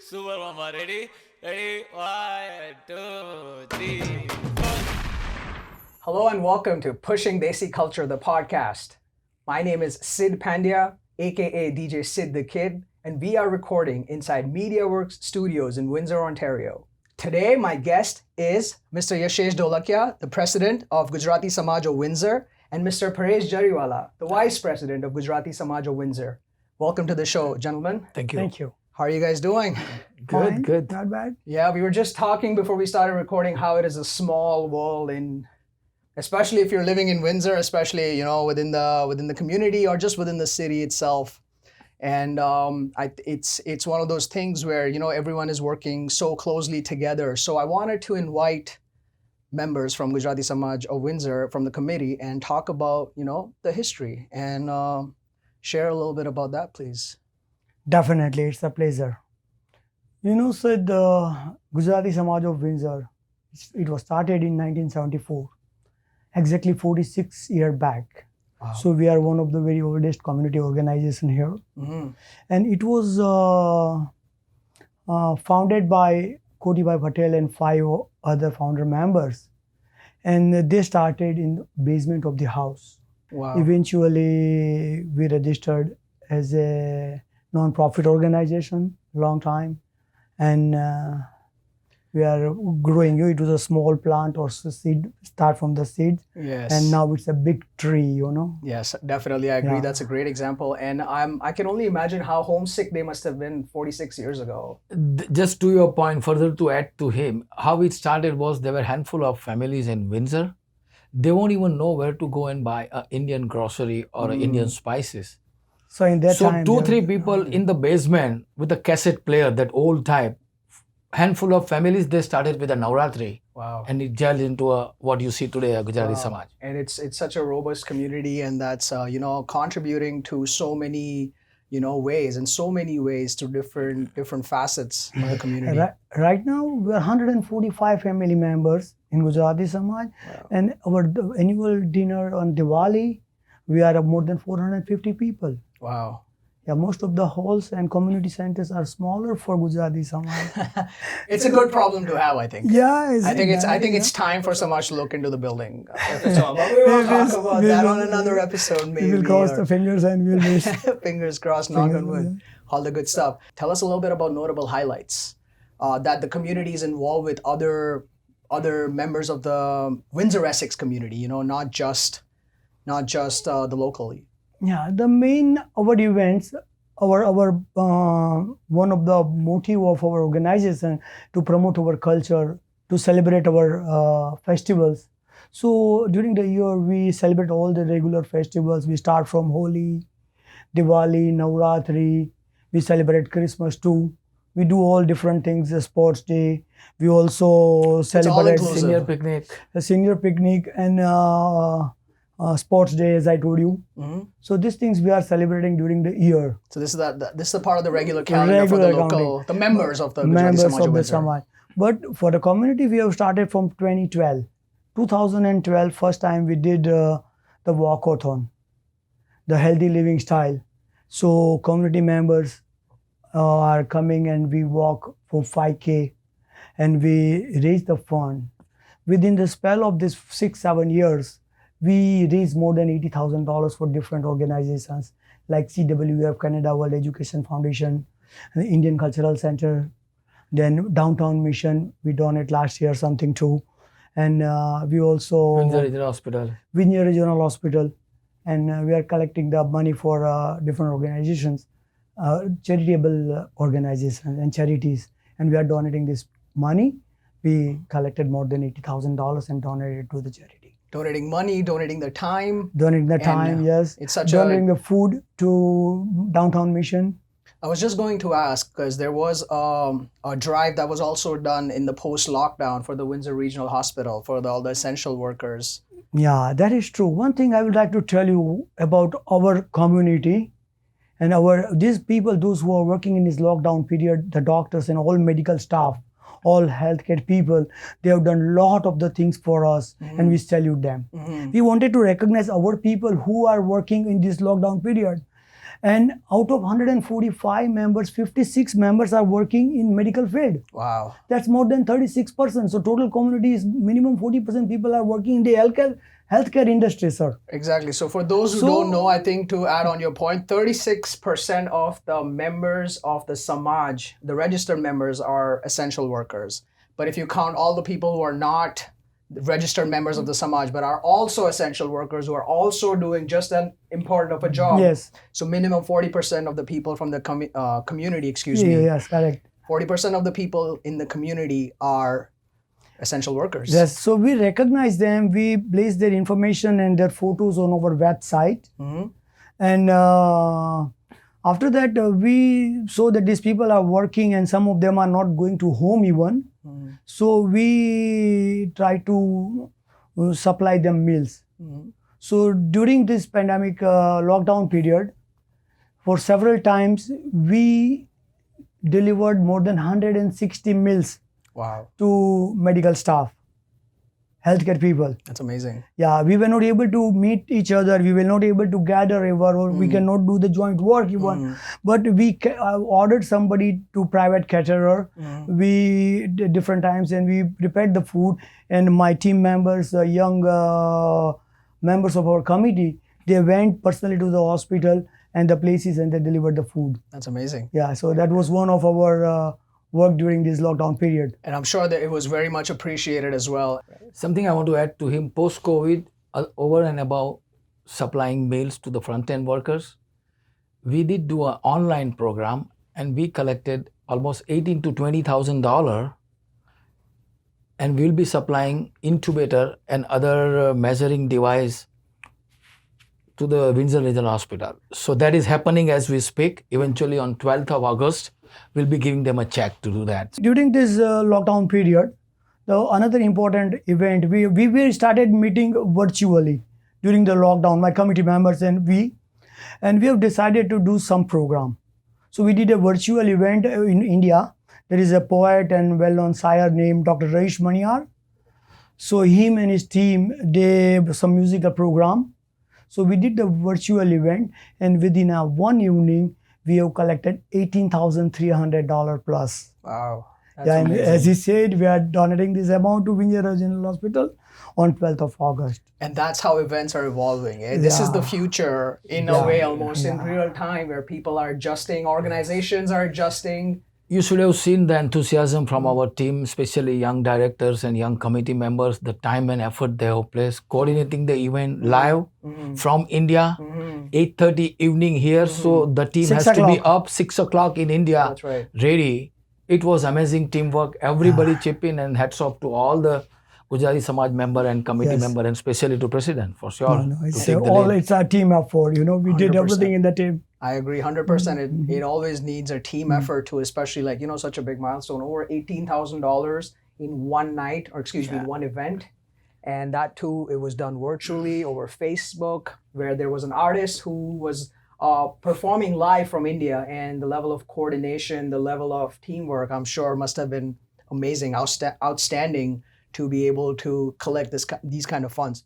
Super Mama, ready? Ready? 1, 2, 3, 4. Hello and welcome to Pushing Desi Culture, the podcast. My name is Sid Pandya, a.k.a. DJ Sid the Kid, and we are recording inside MediaWorks studios in Windsor, Ontario. Today, my guest is Mr. Yashesh Dholakia, the president of Gujarati Samaj of Windsor, and Mr. Paresh Jariwala, the vice president of Gujarati Samaj of Windsor. Welcome to the show, gentlemen. Thank you. Thank you. How are you guys doing? Good, Fine, good. Not bad. Yeah, we were just talking before we started recording how it is a small world especially if you're living in Windsor, especially within the community or just within the city itself. And it's one of those things where everyone is working so closely together. So I wanted to invite members from Gujarati Samaj of Windsor from the committee and talk about the history and share a little bit about that, please. Definitely, it's a pleasure. Sid, Gujarati Samaj of Windsor, it was started in 1974, exactly 46 years back. Wow. So we are one of the very oldest community organization here. Mm-hmm. And it was founded by Kotibhai Patel and 5 other founder members. And they started in the basement of the house. Wow. Eventually, we registered as a non-profit organization long time, and we are growing. It was a small plant or seed, start from the seed, Yes. and now it's a big tree. Yes, definitely. I agree. Yeah. That's a great example. And I can only imagine how homesick they must have been 46 years ago. Just to your point, further to add to him, how it started was there were a handful of families in Windsor. They won't even know where to go and buy a Indian grocery or a Indian spices. So in that So time, 2-3 people in the basement with a cassette player, that old type, handful of families, they started with a Navratri. Wow. And it gelled into what you see today, a Gujarati Wow. Samaj. And it's such a robust community, and that's contributing to so many ways and so many ways to different facets of the community. right now we are 145 family members in Gujarati Samaj, Wow. and our annual dinner on Diwali, we are more than 450 people. Wow. Yeah, most of the halls and community centers are smaller for Gujarati Samaj. It's a good problem to have, I think. Yeah, I think it's time for Samaj to look into the building. But we will talk about that on another episode, maybe. We will cross or- the fingers and we'll miss. Fingers crossed, knock on wood. All the good stuff. Tell us a little bit about notable highlights that the community is involved with other members of the Windsor Essex community. Not just the locally. Yeah, the main our events, our one of the motive of our organization to promote our culture, to celebrate our festivals. So during the year we celebrate all the regular festivals. We start from Holi, Diwali, Navratri. We celebrate Christmas too. We do all different things. A sports day. We also celebrate all-inclusive. Senior picnic. a senior picnic and sports day, as I told you. Mm-hmm. So these things we are celebrating during the year. So this is the part of the regular calendar for the Regular local, the members of the Gujarati Members Samaj of the Windsor. Samaj. But for the community, we have started from 2012. 2012, first time we did the walkathon, the healthy living style. So community members are coming and we walk for 5K and we raise the fund. Within the spell of this 6-7 years, we raised more than $80,000 for different organizations like CWF, Canada World Education Foundation, the Indian Cultural Center, then Downtown Mission, we donated last year something too. And we also, Windsor Regional Hospital. Windsor Regional Hospital, and we are collecting the money for different organizations, charitable organizations and charities. And we are donating this money. We collected more than $80,000 and donated it to the charity. Donating money, donating their time. Donating the time, yes. It's such donating the food to Downtown Mission. I was just going to ask because there was a drive that was also done in the post-lockdown for the Windsor Regional Hospital for all the essential workers. Yeah, that is true. One thing I would like to tell you about our community and these people, those who are working in this lockdown period, the doctors and all medical staff, all healthcare people, they have done a lot of the things for us, and we salute them. Mm-hmm. We wanted to recognize our people who are working in this lockdown period. And out of 145 members, 56 members are working in medical field. Wow. That's more than 36%. So total community is minimum 40% people are working in the healthcare industry, sir. Exactly. So for those who don't know, I think to add on your point, 36% of the members of the Samaj, the registered members, are essential workers. But if you count all the people who are not registered members of the Samaj, but are also essential workers who are also doing just an important of a job. Yes. So minimum 40% of the people from the community, excuse me. Yes, correct. 40% of the people in the community are essential workers. Yes, so we recognize them, we place their information and their photos on our website. And after that, we saw that these people are working and some of them are not going to home even. So we try to supply them meals. So during this pandemic lockdown period, for several times, we delivered more than 160 meals. Wow. To medical staff, healthcare people. That's amazing. Yeah, we were not able to meet each other. We were not able to gather ever, or we cannot do the joint work even. But we ordered somebody to private caterer. We did different times and we prepared the food. And my team members, the young members of our committee, they went personally to the hospital and the places and they delivered the food. That's amazing. Yeah, so that was one of our work during this lockdown period. And I'm sure that it was very much appreciated as well. Something I want to add to him, post-COVID, over and above supplying meals to the front-end workers, we did do an online program and we collected almost $18,000 to $20,000, and we'll be supplying incubator and other measuring device to the Windsor Regional Hospital. So that is happening as we speak. Eventually on 12th of August, we'll be giving them a check to do that. During this lockdown period, another important event, we started meeting virtually during the lockdown, my committee members and we have decided to do some program. So we did a virtual event in India. There is a poet and well-known sire named Dr. Ramesh Maniyar. So him and his team did some musical program. So we did the virtual event, and within one evening, we have collected $18,300 plus. Wow. That's Yeah, and amazing. as he said, we are donating this amount to Windsor Regional Hospital on 12th of August. And that's how events are evolving. Eh? This is the future in a way, almost in real time, where people are adjusting, organizations are adjusting. You should have seen the enthusiasm from our team, especially young directors and young committee members, the time and effort they have placed, coordinating the event live from India, 8:30 evening here. So the team 6 has to be o'clock. up 6 o'clock in India, That's right. ready. It was amazing teamwork. Everybody chip in, and hats off to all the Gujarati Samaj member and committee Yes. member, and especially to president for sure. No, to it's take the all lead. it's a team effort. We did 100%. everything in the team. I agree 100%. It always needs a team effort to, especially like, such a big milestone, over $18,000 in one night, or excuse me, one event. And that too, it was done virtually over Facebook, where there was an artist who was performing live from India, and the level of coordination, the level of teamwork, I'm sure must have been amazing, outstanding to be able to collect these kind of funds.